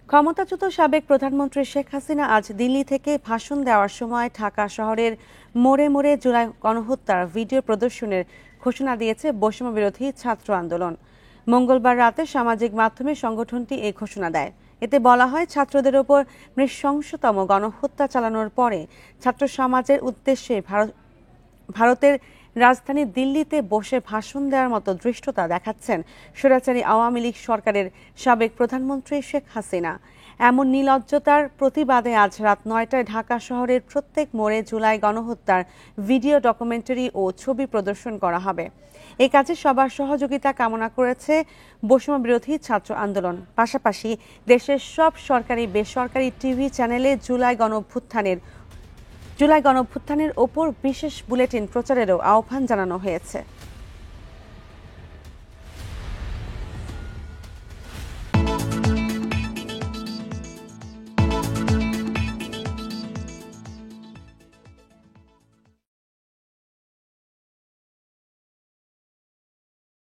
ক্ষমতাচ্যুত সাবেক প্রধানমন্ত্রী শেখ হাসিনা আজ দিল্লি থেকে ভাষণ দেওয়ার সময় ঢাকা শহরের মোড়ে মোড়ে জুলাই গণহত্যার ভিডিও প্রদর্শনের ঘোষণা দিয়েছে বৈষম্য বিরোধী ছাত্র আন্দোলন। মঙ্গলবার রাতে সামাজিক মাধ্যমে সংগঠনটি এই ঘোষণা দেয়। এতে বলা হয়, ছাত্রদের ওপর নৃশংসতম গণহত্যা চালানোর পরে ছাত্র সমাজের উদ্দেশ্যে ভারতের রাজধানী দিল্লিতে বসে ভাষণ দেওয়ার মতো ধৃষ্টতা দেখাচ্ছেন স্বৈরাচারী আওয়ামী লীগ সরকারের সাবেক প্রধানমন্ত্রী শেখ হাসিনা। এমন নির্লজ্জতার প্রতিবাদে আজ রাত ৯টায় ঢাকা শহরের প্রত্যেক মোড়ে জুলাই গণহত্যার ভিডিও ডকুমেন্টারি ও ছবি প্রদর্শন করা হবে। এই কাজে সবার সহযোগিতা কামনা করেছে বৈষম্য বিরোধী ছাত্র আন্দোলন। পাশাপাশি দেশের সব সরকারি বেসরকারি টিভি চ্যানেলে জুলাই গণঅভ্যুত্থানের ওপর বিশেষ বুলেটিন প্রচারেরও আহ্বান জানানো হয়েছে।